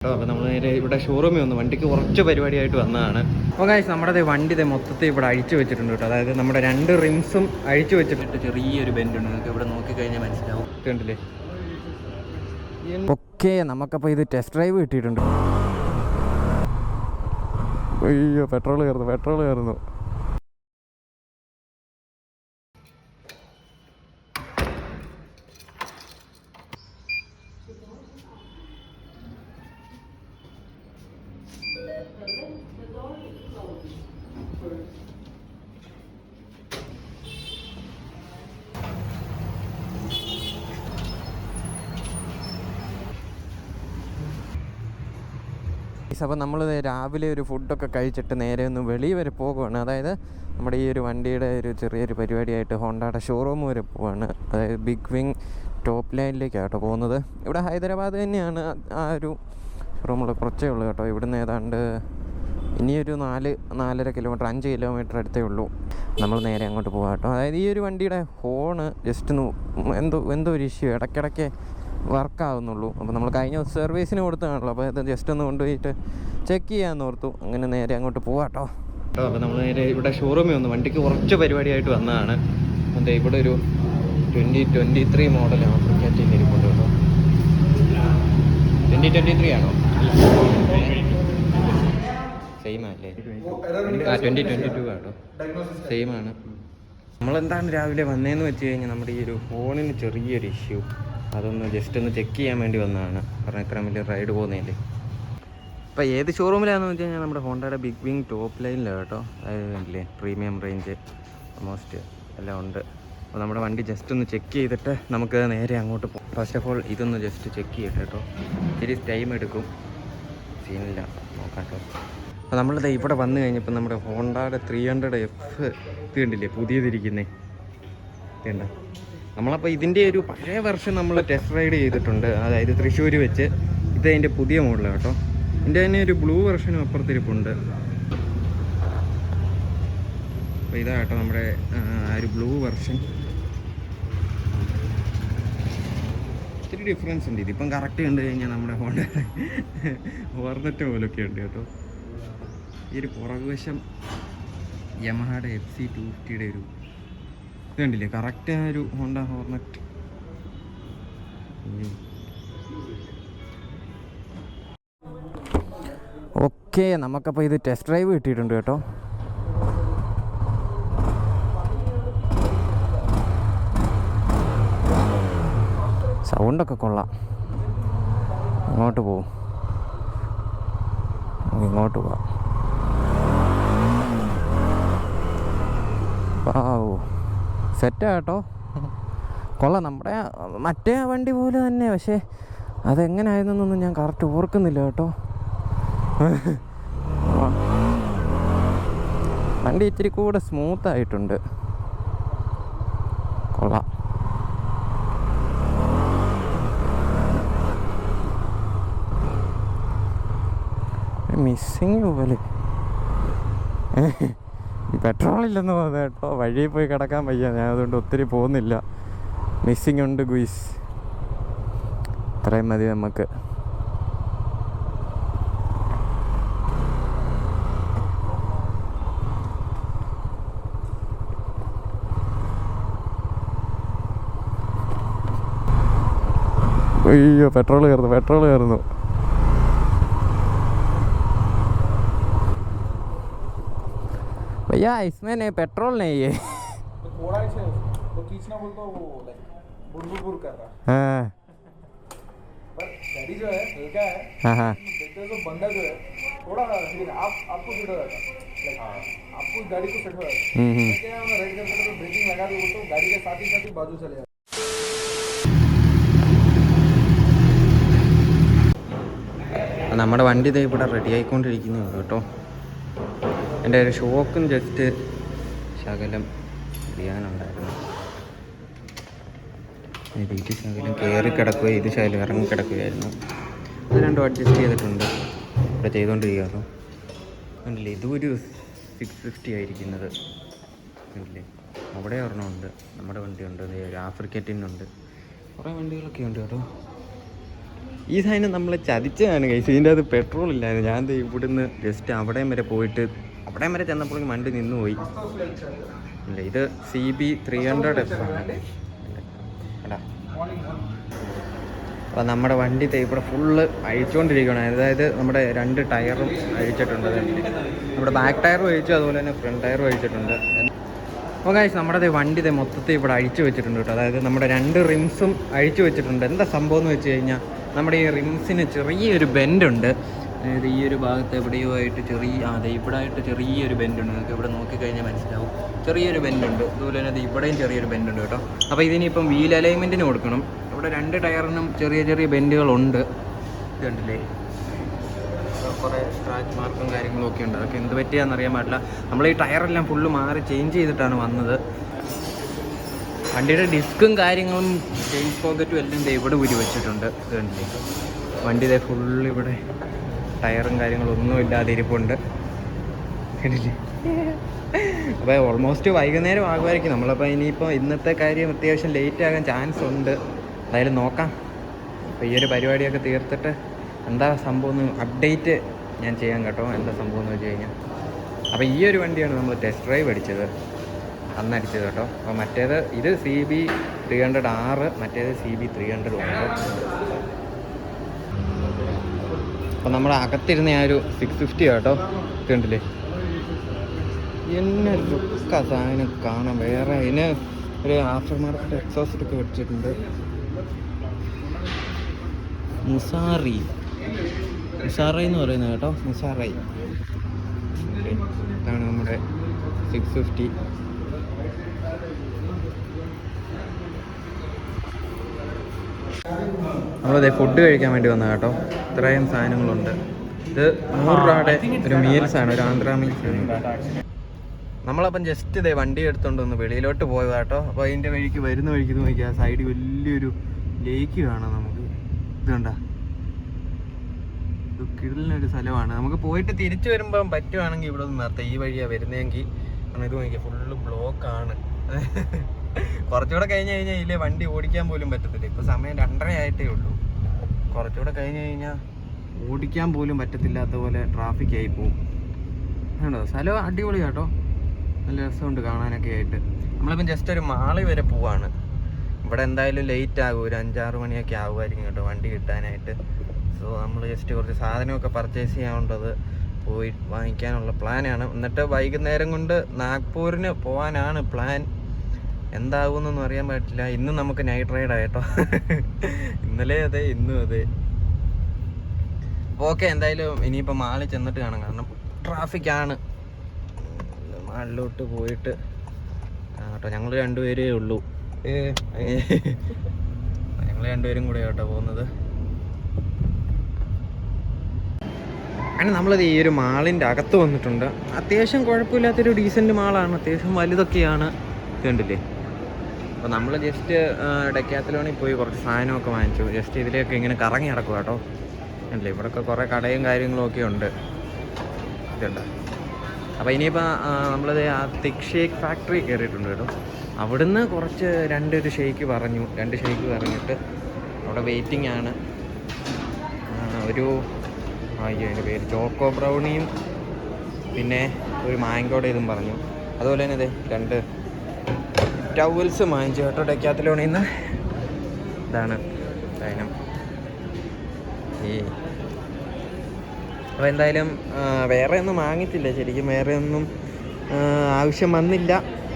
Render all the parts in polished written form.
അപ്പോൾ നമ്മൾ നേരെ ഇവിടെ ഷോറൂമിൽ വന്നു വണ്ടിക്ക് കുറച്ച് പരിപാടിയായിട്ട് വന്നതാണ്. അപ്പോൾ ഗൈസ് നമ്മുടെ വണ്ടി മൊത്തത്തിൽ ഇവിടെ അഴിച്ചു വെച്ചിട്ടുണ്ട് കേട്ടോ. അതായത് നമ്മുടെ 2 റിംസും അഴിച്ചു വെച്ചിട്ട് ചെറിയൊരു ബെൻഡ് ഉണ്ട്. നിങ്ങൾക്ക് ഇവിടെ നോക്കിക്കഴിഞ്ഞാൽ മനസ്സിലാവും. കണ്ടില്ലേ? ഓക്കെ, നമുക്കപ്പോൾ ഇത് ടെസ്റ്റ് ഡ്രൈവ് കിട്ടിയിട്ടുണ്ട്. അയ്യോ, പെട്രോൾ കയറുന്നു. അപ്പോൾ നമ്മൾ രാവിലെ ഒരു ഫുഡൊക്കെ കഴിച്ചിട്ട് നേരെ ഒന്ന് വെളി വരെ പോകുവാണ്. അതായത് നമ്മുടെ ഈ ഒരു വണ്ടിയുടെ ഒരു ചെറിയൊരു പരിപാടിയായിട്ട് ഹോണ്ടയുടെ ഷോറൂം വരെ പോവാണ്. അതായത് ബിഗ് വിങ് ടോപ്പ് ലൈനിലേക്കാണ് കേട്ടോ പോകുന്നത്. ഇവിടെ ഹൈദരാബാദ് തന്നെയാണ് ആ ഒരു ഷോറൂമുള്ള കുറച്ചേ ഉള്ളൂ കേട്ടോ. ഇവിടുന്ന് ഏതാണ്ട് ഇനിയൊരു 4-4.5 കിലോമീറ്റർ 5 കിലോമീറ്റർ അടുത്തേ ഉള്ളൂ. നമ്മൾ നേരെ അങ്ങോട്ട് പോകാം കേട്ടോ. അതായത് ഈ ഒരു വണ്ടിയുടെ ഹോണ് ജസ്റ്റ് എന്തോ ഒരു ഇഷ്യൂ ഇടയ്ക്കിടയ്ക്ക് വർക്കാവുന്നുള്ളൂ. അപ്പോൾ നമ്മൾ കഴിഞ്ഞ സർവീസിന് കൊടുത്തതാണല്ലോ. അപ്പോൾ ഇത് ജസ്റ്റ് ഒന്ന് കൊണ്ടുപോയിട്ട് ചെക്ക് ചെയ്യാമെന്ന് ഓർത്തു. അങ്ങനെ നേരെ അങ്ങോട്ട് പോകാം കേട്ടോ. അപ്പോൾ നമ്മൾ നേരെ ഇവിടെ ഷോറൂമിൽ വന്നു വണ്ടിക്ക് കുറച്ച് പരിപാടിയായിട്ട് വന്നതാണ്. അതെ, ഇവിടെ ഒരു 2023 മോഡൽ ആഫ്രിക്കറ്റിൽ ഇരിപ്പുണ്ട് കേട്ടോ. 2023 ആണോ? സെയിം അല്ലേ? 2022 കേട്ടോ, സെയിം ആണ്. നമ്മളെന്താണ് രാവിലെ വന്നതെന്ന് വെച്ച് കഴിഞ്ഞാൽ നമ്മുടെ ഈ ഒരു ഫോണിന് ചെറിയൊരു ഇഷ്യൂ, അതൊന്ന് ജസ്റ്റ് ഒന്ന് ചെക്ക് ചെയ്യാൻ വേണ്ടി വന്നതാണ്. കാരണം ഇത്ര വലിയ റൈഡ് പോകുന്നതിൻ്റെ. അപ്പോൾ ഏത് ഷോറൂമിലാണെന്ന് വെച്ച് കഴിഞ്ഞാൽ നമ്മുടെ ഹോണ്ടയുടെ ബിഗ് വിങ് ടോപ്പ് ലൈനിലാണ് കേട്ടോ. അതായത് പ്രീമിയം റേഞ്ച് ഓൾമോസ്റ്റ് എല്ലാം ഉണ്ട്. അപ്പോൾ നമ്മുടെ വണ്ടി ജസ്റ്റ് ഒന്ന് ചെക്ക് ചെയ്തിട്ട് നമുക്ക് നേരെ അങ്ങോട്ട് പോകും. ഫസ്റ്റ് ഓഫ് ഓൾ ഇതൊന്ന് ജസ്റ്റ് ചെക്ക് ചെയ്യട്ടെ കേട്ടോ. ഇത്തിരി ടൈം എടുക്കും, സീനില്ല, നോക്കാം കേട്ടോ. അപ്പോൾ നമ്മളിത് ഇവിടെ വന്നു കഴിഞ്ഞപ്പോൾ നമ്മുടെ ഹോണ്ടയുടെ 300F കണ്ടില്ലേ, പുതിയതിരിക്കുന്നേ ഇതുണ്ട. നമ്മളപ്പോൾ ഇതിൻ്റെ ഒരു പഴയ വെർഷൻ നമ്മൾ ടെസ്റ്റ് റൈഡ് ചെയ്തിട്ടുണ്ട്. അതായത് തൃശ്ശൂർ വെച്ച്. ഇത് അതിൻ്റെ പുതിയ മോഡലാണ് കേട്ടോ. ഇതിൻ്റെ തന്നെ ഒരു ബ്ലൂ വെർഷനും അപ്പുറത്തിരിപ്പുണ്ട്. അപ്പോൾ ഇതാ കേട്ടോ നമ്മുടെ ആ ഒരു ബ്ലൂ വെർഷൻ. ഇത്തിരി ഡിഫറൻസ് ഉണ്ട്. ഇതിപ്പം കറക്റ്റ് കണ്ടു കഴിഞ്ഞാൽ നമ്മുടെ ഹോണ്ട ഹോർനെറ്റ് പോലൊക്കെ ഉണ്ട് കേട്ടോ. ഈ ഒരു പുറകുവശം യമഹയുടെ FC250 ഒരു ഇത് കണ്ടില്ലേ, കറക്റ്റ് ആ ഒരു ഹോണ്ട ഹോർനെറ്റ്. ഓക്കെ, നമുക്കപ്പോൾ ഇത് ടെസ്റ്റ് ഡ്രൈവ് കിട്ടിയിട്ടുണ്ട് കേട്ടോ. സൗണ്ടൊക്കെ കൊള്ളാം. ഇങ്ങോട്ട് പോവും, ഇങ്ങോട്ട് പോവാം. സെറ്റാ കേട്ടോ, കൊള്ളാം. നമ്മുടെ മറ്റേ വണ്ടി പോലെ തന്നെ, പക്ഷേ അതെങ്ങനെയായിരുന്നൊന്നും ഞാൻ കറക്റ്റ് ഓർക്കുന്നില്ല കേട്ടോ. വണ്ടി ഇച്ചിരി കൂടെ സ്മൂത്തായിട്ടുണ്ട്, കൊള്ളാം. മിസ്സിങ് പോലെ പെട്രോളില്ലെന്ന് തോന്നുന്നു കേട്ടോ. വഴിയിൽ പോയി കിടക്കാൻ വയ്യ, ഞാൻ അതുകൊണ്ട് ഒത്തിരി പോകുന്നില്ല. മിസ്സിങ് ഉണ്ട് ഗുയിസ്, ഇത്രയും മതി നമുക്ക്. അയ്യോ, പെട്രോൾ കയറുന്നു. भैया इसमें नहीं पेट्रोल नहीं है। तो थोड़ा ऐसे तो खींचना बोलता वो लाइक बुर कर रहा है। हाँ, पर गाड़ी जो है हल्का है। हाँ, देखते हो तो बंदा जो है थोड़ा आपको फिट हो जाता है, लाइक आपको गाड़ी को सेट हो जाता है। क्या है, राइड करते तो ब्रेकिंग लगा दो तो गाड़ी के साथ ही बाजू चले जाता है. നമ്മുടെ വണ്ടി ഇതേ ഇവിടെ റെഡി ആയിക്കൊണ്ടിരിക്കുന്നേ ഉള്ളൂ കേട്ടോ. എൻ്റെ ഒരു ഷോക്കും ജസ്റ്റ് ശകലം ചെയ്യാനുണ്ടായിരുന്നു. ഇത് ശകലം കയറി കിടക്കുകയോ ഇത് ശകലം ഇറങ്ങി കിടക്കുകയായിരുന്നു. അത് രണ്ടും അഡ്ജസ്റ്റ് ചെയ്തിട്ടുണ്ട്, ഇവിടെ ചെയ്തുകൊണ്ടിരിക്കുകയാണോ. കണ്ടില്ലേ, ഇതും ഒരു 650 ആയിരിക്കുന്നത് കണ്ടില്ലേ. അവിടെ ഒരെണ്ണമുണ്ട്, നമ്മുടെ വണ്ടിയുണ്ട്, ഒരു ആഫ്രിക്കറ്റിനുണ്ട്, കുറേ വണ്ടികളൊക്കെ ഉണ്ട് കേട്ടോ. ഈ സാധനം നമ്മൾ ചതിച്ചതാണ് കൈസ്. ഇതിൻ്റെ അത് പെട്രോൾ ഇല്ലായിരുന്നു. ഞാൻ ഇവിടുന്ന് ജസ്റ്റ് അവിടം വരെ പോയിട്ട് അവിടം വരെ ചെന്നപ്പോഴേക്കും വണ്ടി നിന്നുപോയി. ഇല്ല, ഇത് CB 300F ആണ്. അപ്പോൾ നമ്മുടെ വണ്ടി ഇവിടെ ഫുള്ള് അഴിച്ചുകൊണ്ടിരിക്കുകയാണ്. അതായത് നമ്മുടെ 2 ടയറും അഴിച്ചിട്ടുണ്ട്. നമ്മുടെ ബാക്ക് ടയറും അഴിച്ചു, അതുപോലെ തന്നെ ഫ്രണ്ട് ടയറും അഴിച്ചിട്ടുണ്ട്. അപ്പോൾ ഗൈസ് നമ്മുടെ വണ്ടി മൊത്തത്തിൽ ഇവിടെ അഴിച്ചു വെച്ചിട്ടുണ്ട് കേട്ടോ. അതായത് നമ്മുടെ 2 റിംസും അഴിച്ചു വെച്ചിട്ടുണ്ട്. എന്താ സംഭവം എന്ന് വെച്ച് കഴിഞ്ഞാൽ നമ്മുടെ ഈ റിംസിന് ചെറിയൊരു ബെൻഡുണ്ട്. അതായത് ഈ ഒരു ഭാഗത്ത് എവിടെയോ ആയിട്ട് ഇവിടെ ആയിട്ട് ചെറിയൊരു ബെൻഡുണ്ട്. നിങ്ങൾക്ക് ഇവിടെ നോക്കിക്കഴിഞ്ഞാൽ മനസ്സിലാവും, ചെറിയൊരു ബെൻഡുണ്ട്. അതുപോലെ തന്നെ അത് ഇവിടെയും ചെറിയൊരു ബെൻഡുണ്ട് കേട്ടോ. അപ്പോൾ ഇതിനിപ്പം വീൽ അലൈൻമെൻറ്റിന് കൊടുക്കണം. ഇവിടെ 2 ടയറിനും ചെറിയ ചെറിയ ബെൻഡുകളുണ്ട്. ഇതുണ്ടല്ലേ, കുറേ സ്ക്രാച്ച് മാർക്കും കാര്യങ്ങളും ഒക്കെ ഉണ്ട്. അതൊക്കെ എന്ത് പറ്റിയാണെന്ന് അറിയാൻ പാടില്ല. നമ്മൾ ഈ ടയറെല്ലാം ഫുള്ള് മാറി ചേഞ്ച് ചെയ്തിട്ടാണ് വന്നത്. വണ്ടിയുടെ ഡിസ്കും കാര്യങ്ങളും ചെയിൻ പോക്കറ്റും എല്ലാം ഇവിടെ ഊരി വെച്ചിട്ടുണ്ട്. ഇത് കണ്ടില്ലേ, വണ്ടി ഫുള്ള് ഇവിടെ ടയറും കാര്യങ്ങളും ഒന്നും ഇല്ലാതെ ഇരിപ്പുണ്ട്. കണ്ടില്ലേ. അപ്പോൾ ഓൾമോസ്റ്റ് വൈകുന്നേരം ആകുമായിരിക്കും. നമ്മളപ്പോൾ ഇനിയിപ്പോൾ ഇന്നത്തെ കാര്യം അത്യാവശ്യം ലേറ്റ് ആകാൻ ചാൻസ് ഉണ്ട്. എന്തായാലും നോക്കാം. അപ്പോൾ ഈ ഒരു പരിപാടിയൊക്കെ തീർത്തിട്ട് എന്താ സംഭവം എന്ന് അപ്ഡേറ്റ് ഞാൻ ചെയ്യാം കേട്ടോ. എന്താ സംഭവം എന്ന് വെച്ച് കഴിഞ്ഞാൽ, അപ്പോൾ ഈ ഒരു വണ്ടിയാണ് നമ്മൾ ടെസ്റ്റ് ഡ്രൈവ് അടിച്ചത്, അന്നടിച്ചത് കേട്ടോ. അപ്പോൾ മറ്റേത് ഇത് CB 300R, മറ്റേത് CB 300 അപ്പോൾ നമ്മുടെ അകത്തിരുന്ന ആ ഒരു 650 കേട്ടോ. കണ്ടില്ലേ, എന്നെ ലുക്കാ സാധനം കാണാൻ. വേറെ ഇതിന് ഒരു ആഫ്റ്റർ മാർക്കറ്റ് എക്സോസ്റ്റ് ഒക്കെ വെച്ചിട്ടുണ്ട്. മുസാറി എന്ന് പറയുന്നത് കേട്ടോ, മുസാറൈ. ഇതാണ് നമ്മുടെ 650. നമ്മളതേ ഫുഡ് കഴിക്കാൻ വേണ്ടി വന്നത് കേട്ടോ. ഇത്രയും സാധനങ്ങളുണ്ട്. ഇത് 100 രൂപയുടെ ഒരു മീൽസാണ്, ഒരു ആന്ധ്ര മീൽസാണ്. നമ്മളപ്പം ജസ്റ്റ് വണ്ടി എടുത്തുകൊണ്ട് വന്ന് വെളിയിലോട്ട് പോയത് കേട്ടോ. അപ്പോൾ അതിൻ്റെ വഴിക്ക് വരുന്ന വഴിക്ക് നോക്കിയാൽ സൈഡിൽ വലിയൊരു ലേക്ക് കാണാം നമുക്ക്. ഇത് കണ്ട, കിടലിനൊരു സ്ഥലമാണ്. നമുക്ക് പോയിട്ട് തിരിച്ചു വരുമ്പം പറ്റുവാണെങ്കിൽ ഇവിടെ ഒന്ന് നിർത്താം. ഈ വഴിയാണ് വരുന്നതെങ്കിൽ. കാരണം ഇത് നോക്കിയാൽ ഫുള്ള് ബ്ലോക്കാണ്. കുറച്ചുകൂടെ കഴിഞ്ഞ് കഴിഞ്ഞാൽ ഇതിലെ വണ്ടി ഓടിക്കാൻ പോലും പറ്റത്തില്ല. ഇപ്പോൾ സമയം 2:30 ആയിട്ടേ ഉള്ളൂ. കുറച്ചുകൂടെ കഴിഞ്ഞ് കഴിഞ്ഞാൽ ഓടിക്കാൻ പോലും പറ്റത്തില്ലാത്ത പോലെ ട്രാഫിക് ആയി പോകും. ആണോ, സ്ഥലം അടിപൊളി കേട്ടോ, നല്ല രസമുണ്ട് കാണാനൊക്കെ ആയിട്ട്. നമ്മളിപ്പം ജസ്റ്റ് ഒരു മാളി വരെ പോവാണ്. ഇവിടെ എന്തായാലും ലേറ്റ് ആകും, ഒരു 5-6 മണിയൊക്കെ ആകുമായിരിക്കും കേട്ടോ വണ്ടി കിട്ടാനായിട്ട്. സോ നമ്മൾ ജസ്റ്റ് കുറച്ച് സാധനമൊക്കെ പർച്ചേസ് ചെയ്യാനുള്ളത് പോയി വാങ്ങിക്കാനുള്ള പ്ലാനാണ്. എന്നിട്ട് വൈകുന്നേരം കൊണ്ട് നാഗ്പൂരിന് പോകാനാണ് പ്ലാൻ. എന്താകുമെന്നൊന്നും അറിയാൻ പറ്റില്ല. ഇന്ന് നമുക്ക് നൈറ്റ് റൈഡ് ആയിട്ടോ. ഇന്നലെ അതെ, ഇന്നും അതെ. അപ്പോൾ ഓക്കെ, എന്തായാലും ഇനിയിപ്പോൾ മാളിൽ ചെന്നിട്ട് കാണാം. കാരണം ട്രാഫിക്കാണ്. മാളിലോട്ട് പോയിട്ട് കേട്ടോ. ഞങ്ങൾ 2 പേരേ ഉള്ളൂ. ഞങ്ങൾ 2 പേരും കൂടെ കേട്ടോ പോകുന്നത്. അങ്ങനെ നമ്മളത് ഈ ഒരു മാളിൻ്റെ അകത്ത് വന്നിട്ടുണ്ട്. അത്യാവശ്യം കുഴപ്പമില്ലാത്തൊരു ഡീസൻറ്റ് മാളാണ്, അത്യാവശ്യം വലുതൊക്കെയാണ്. കണ്ടില്ലേ. അപ്പോൾ നമ്മൾ ജസ്റ്റ് ഡെക്കാത്തലോണിൽ പോയി കുറച്ച് സാധനമൊക്കെ വാങ്ങിച്ചു. ജസ്റ്റ് ഇതിലേക്ക് ഇങ്ങനെ കറങ്ങി നടക്കുക കേട്ടോ. അല്ലേ, ഇവിടെയൊക്കെ കുറേ കടയും കാര്യങ്ങളൊക്കെ ഉണ്ട്. ഇതുണ്ട്. അപ്പോൾ ഇനിയിപ്പോൾ നമ്മളത് ആ തിക് ഷേക്ക് ഫാക്ടറി കയറിയിട്ടുണ്ട് കേട്ടോ. അവിടുന്ന് കുറച്ച് 2 ഷേക്ക് പറഞ്ഞു. 2 ഷേക്ക് പറഞ്ഞിട്ട് അവിടെ വെയിറ്റിംഗ് ആണ്. ഒരു അതിൻ്റെ പേര് ചോക്കോ ബ്രൗണിയും പിന്നെ ഒരു മാങ്കോടെ ഇതും പറഞ്ഞു. അതുപോലെ തന്നെ 2 ടവൽസ് വാങ്ങിച്ചു കേട്ടോ ഡെക്കാത്തലോണിൽ നിന്ന്. ഇതാണ് സാധനം. അപ്പോൾ എന്തായാലും വേറെ ഒന്നും വാങ്ങിച്ചില്ല ശരിക്കും. വേറെ ഒന്നും ആവശ്യം വന്നില്ല.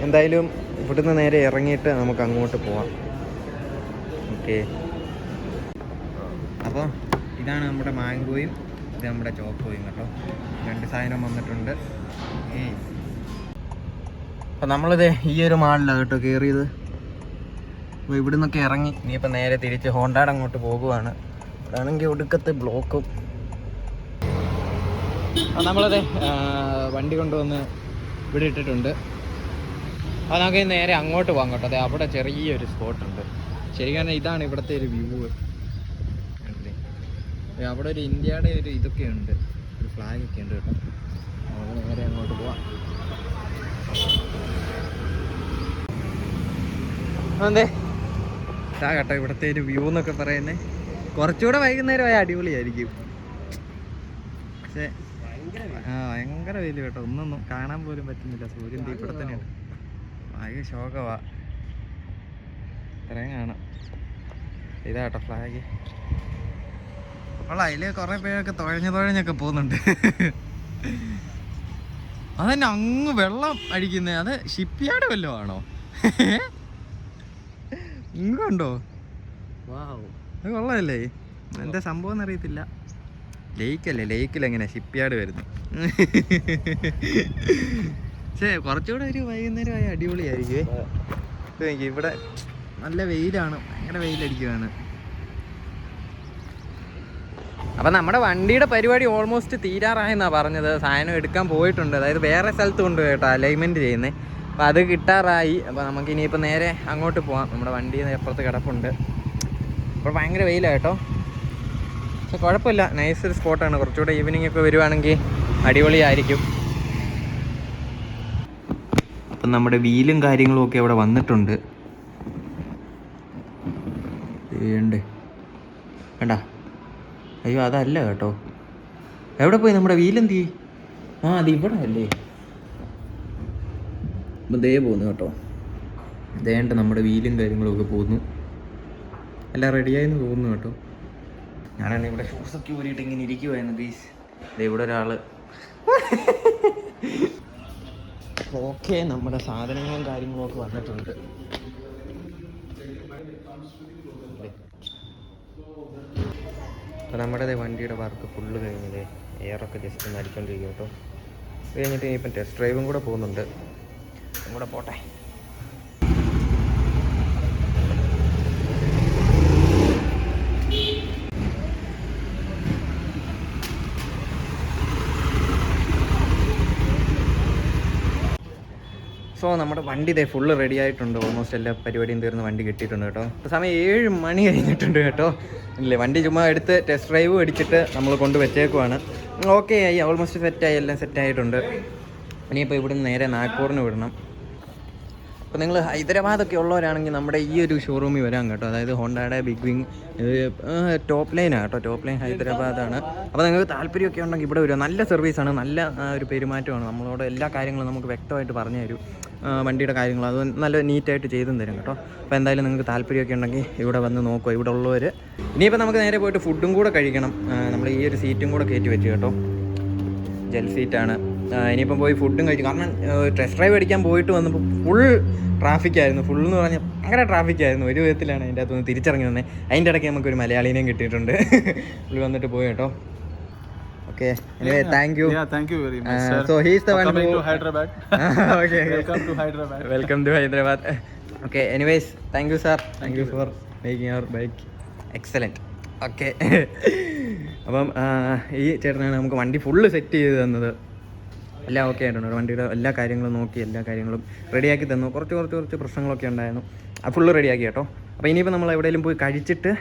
എന്തായാലും ഇവിടുന്ന് നേരെ ഇറങ്ങിയിട്ട് നമുക്ക് അങ്ങോട്ട് പോവാം. ഓക്കെ, അപ്പോൾ ഇതാണ് നമ്മുടെ മാങ്കോയും ഇത് നമ്മുടെ ചോക്കോയും കേട്ടോ. 2 സാധനം വന്നിട്ടുണ്ട്. അപ്പോൾ നമ്മളിത് ഈ ഒരു മാളിലാണ് കേട്ടോ കയറിയത്. അപ്പോൾ ഇവിടെ നിന്നൊക്കെ ഇറങ്ങി ഇനിയിപ്പോൾ നേരെ തിരിച്ച് ഹോണ്ടാട് അങ്ങോട്ട് പോകുവാണ്. അതാണെങ്കിൽ ഒടുക്കത്തെ ബ്ലോക്കും. അപ്പോൾ നമ്മളത് വണ്ടി കൊണ്ടുവന്ന് ഇവിടെ ഇട്ടിട്ടുണ്ട്. അപ്പോൾ നമുക്ക് നേരെ അങ്ങോട്ട് പോകാം കേട്ടോ. അതെ, അവിടെ ചെറിയൊരു സ്പോട്ടുണ്ട്. ശരിക്കും ഇതാണ് ഇവിടുത്തെ ഒരു വ്യൂ. അവിടെ ഒരു ഇന്ത്യയുടെ ഒരു ഇതൊക്കെ ഉണ്ട്, ഒരു ഫ്ലാഗൊക്കെ ഉണ്ട് കേട്ടോ. നമുക്ക് നേരെ അങ്ങോട്ട് പോവാം. അതെ, ഇതാ കേട്ടോ ഇവിടുത്തെ ഒരു വ്യൂ എന്നൊക്കെ പറയുന്നത്. കുറച്ചുകൂടെ വൈകുന്നേരമായ അടിപൊളിയായിരിക്കും. പക്ഷേ ഭയങ്കര വെയിൽ കേട്ടോ, ഒന്നും കാണാൻ പോലും പറ്റുന്നില്ല. സൂര്യൻ ഇവിടെ തന്നെയാണ്. ഭയങ്കര ശോകവാ. ഇത്രയും കാണാം. ഇതാട്ടോ ഫ്ലാഗ്. അപ്പോൾ അതിൽ കുറേ പേരൊക്കെ തുഴഞ്ഞൊക്കെ പോകുന്നുണ്ട്. അതന്നെ അങ്ങ് വെള്ളം അടിക്കുന്നത്. അത് ഷിപ്പ് യാർഡ് വല്ലതും ആണോ? ഇങ്ങുണ്ടോ? അത് കൊള്ളാമല്ലേ? എന്താ സംഭവം എന്നറിയത്തില്ല. ലേക്കല്ലേ, ലേക്കിലെങ്ങനെ ഷിപ്പ് യാർഡ് വരുന്നു? പക്ഷേ കുറച്ചുകൂടെ ഒരു വൈകുന്നേരമായ അടിപൊളിയായിരിക്കും. ഇവിടെ നല്ല വെയിലാണ്, ഭയങ്കര വെയിലടിക്കുകയാണ്. അപ്പം നമ്മുടെ വണ്ടിയുടെ പരിപാടി ഓൾമോസ്റ്റ് തീരാറായെന്നാണ് പറഞ്ഞത്. സാധനം എടുക്കാൻ പോയിട്ടുണ്ട്, അതായത് വേറെ സ്ഥലത്ത് കൊണ്ട് കേട്ടോ അലൈൻമെൻറ്റ് ചെയ്യുന്നത്. അപ്പോൾ അത് കിട്ടാറായി. അപ്പോൾ നമുക്ക് ഇനിയിപ്പോൾ നേരെ അങ്ങോട്ട് പോകാം. നമ്മുടെ വണ്ടി അപ്പുറത്ത് കിടപ്പുണ്ട്. അപ്പോൾ ഭയങ്കര വെയിലാണ് കേട്ടോ. പക്ഷെ കുഴപ്പമില്ല, നൈസ് ഒരു സ്പോട്ടാണ്. കുറച്ചുകൂടെ ഈവനിങ് ഒക്കെ വരുവാണെങ്കിൽ അടിപൊളിയായിരിക്കും. അപ്പം നമ്മുടെ വീലും കാര്യങ്ങളും ഒക്കെ അവിടെ വന്നിട്ടുണ്ട്. വേണ്ട, അയ്യോ അതല്ല കേട്ടോ. എവിടെ പോയി നമ്മുടെ വീലെന്തി? അത് ഇവിടെ അല്ലേ? അപ്പം ദേ പോകുന്നു കേട്ടോ. ദേണ്ട നമ്മുടെ വീലും കാര്യങ്ങളൊക്കെ പോകുന്നു. എല്ലാം റെഡിയായെന്ന് തോന്നുന്നു കേട്ടോ. ഞാനാണ് ഇവിടെ ഷൂസൊക്കെ ഊരിയിട്ട് ഇങ്ങനെ ഇരിക്കുവായിരുന്നു ഗൈസ്. ഇവിടെ ഒരാൾ. ഓക്കെ, നമ്മുടെ സാധനങ്ങളും കാര്യങ്ങളും ഒക്കെ വന്നിട്ടുണ്ട്. അപ്പോൾ നമ്മുടെ വണ്ടിയുടെ വർക്ക് ഫുള്ള് കഴിഞ്ഞത്. എയറൊക്കെ ജസ്റ്റ് ഒന്ന് അടിച്ചുകൊണ്ടിരിക്കും കേട്ടോ. അത് കഴിഞ്ഞിട്ട് ഇപ്പം ടെസ്റ്റ് ഡ്രൈവും കൂടെ പോകുന്നുണ്ട്. കൂടെ പോട്ടെ. സോ നമ്മുടെ വണ്ടി ഇതേ ഫുള്ള് റെഡി ആയിട്ടുണ്ട്. ഓൾമോസ്റ്റ് എല്ലാ പരിപാടിയും തീർന്ന് വണ്ടി കിട്ടിയിട്ടുണ്ട് കേട്ടോ. ഇപ്പോൾ സമയം 7 മണി കഴിഞ്ഞിട്ടുണ്ട് കേട്ടോ. ഇല്ലേ, വണ്ടി ചുമ്മാ എടുത്ത് ടെസ്റ്റ് ഡ്രൈവ് അടിച്ചിട്ട് നമ്മൾ കൊണ്ട് വെച്ചേക്കുവാണ്. ഓക്കെ ആയി, ഓൾമോസ്റ്റ് സെറ്റായി, എല്ലാം സെറ്റായിട്ടുണ്ട്. ഇനിയിപ്പോൾ ഇവിടുന്ന് നേരെ നാഗ്പൂറിന് വിടണം. അപ്പോൾ നിങ്ങൾ ഹൈദരാബാദൊക്കെ ഉള്ളവരാണെങ്കിൽ നമ്മുടെ ഈ ഒരു ഷോറൂമിൽ വരാം കേട്ടോ. അതായത് ഹോണ്ടയുടെ ബിഗ് വിങ് ടോപ്പ് ലൈനാണ് കേട്ടോ. ടോപ്പ് ലൈൻ ഹൈദരാബാദാണ്. അപ്പോൾ നിങ്ങൾക്ക് താല്പര്യമൊക്കെ ഉണ്ടെങ്കിൽ ഇവിടെ വരിക. നല്ല സർവീസാണ്, നല്ല ഒരു പെരുമാറ്റമാണ്. നമ്മളോട് എല്ലാ കാര്യങ്ങളും നമുക്ക് വ്യക്തമായിട്ട് പറഞ്ഞു തരും. വണ്ടിയുടെ കാര്യങ്ങൾ അത് നല്ല നീറ്റായിട്ട് ചെയ്തും തരും കേട്ടോ. അപ്പോൾ എന്തായാലും നിങ്ങൾക്ക് താല്പര്യമൊക്കെ ഉണ്ടെങ്കിൽ ഇവിടെ വന്ന് നോക്കുക, ഇവിടെ ഉള്ളവർ. ഇനിയിപ്പോൾ നമുക്ക് നേരെ പോയിട്ട് ഫുഡും കൂടെ കഴിക്കണം. നമ്മൾ ഈ ഒരു സീറ്റും കൂടെ കയറ്റി വെച്ച് കേട്ടോ. ജെൽ സീറ്റാണ്. ഇനിയിപ്പം പോയി ഫുഡും കഴിച്ചു. കാരണം ടെസ്റ്റ് ഡ്രൈവ് അടിക്കാൻ പോയിട്ട് വന്നപ്പോൾ ഫുൾ ട്രാഫിക്കായിരുന്നു. ഫുള്ളെന്ന് പറഞ്ഞാൽ ഭയങ്കര ട്രാഫിക്കായിരുന്നു. ഒരു വിധത്തിലാണ് അതിൻ്റെ അകത്തുനിന്ന് തിരിച്ചിറങ്ങി വന്നത്. അതിൻ്റെ ഇടയ്ക്ക് നമുക്കൊരു മലയാളീനെയും കിട്ടിയിട്ടുണ്ട്. പുള്ളി വന്നിട്ട് പോയി കേട്ടോ. Okay. Anyway, thank you. Yeah, thank you very much, sir. So he is the one coming who... to Hyderabad. Okay. Welcome to Hyderabad. Welcome to Hyderabad. Okay. Anyways, thank you, sir. Thank you for making our bike excellent. Okay. അപ്പം ഈ ചേട്ടനാണ് നമുക്ക് വണ്ടി full set ചെയ്ത് തന്നത്. എല്ലാം okay ആയിട്ടുണ്ട്. വണ്ടിയുടെ എല്ലാ കാര്യങ്ങളും നോക്കി, എല്ലാ കാര്യങ്ങളും റെഡിയാക്കി തന്നു. കുറച്ച് പ്രശ്നങ്ങളൊക്കെ ഉണ്ടായിരുന്നു. അത് ഫുള്ള് റെഡിയാക്കി കേട്ടോ. അപ്പോൾ ഇനിയിപ്പോൾ നമ്മൾ എവിടെയെങ്കിലും പോയി കഴിച്ചിട്ട്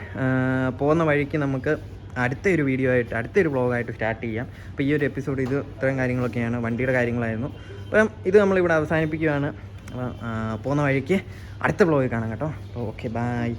പോകുന്ന വഴിക്ക് നമുക്ക് അടുത്തൊരു വീഡിയോ ആയിട്ട്, അടുത്തൊരു വ്ളോഗായിട്ട് സ്റ്റാർട്ട് ചെയ്യാം. അപ്പോൾ ഈ ഒരു എപ്പിസോഡ് ഇത് ഇത്രയും കാര്യങ്ങളൊക്കെയാണ്, വണ്ടിയുടെ കാര്യങ്ങളായിരുന്നു. അപ്പം ഇത് നമ്മളിവിടെ അവസാനിപ്പിക്കുകയാണ്. അപ്പോൾ പോകുന്ന വഴിക്ക് അടുത്ത വ്ളോഗിൽ കാണാം കേട്ടോ. അപ്പോൾ ഓക്കെ, ബൈ.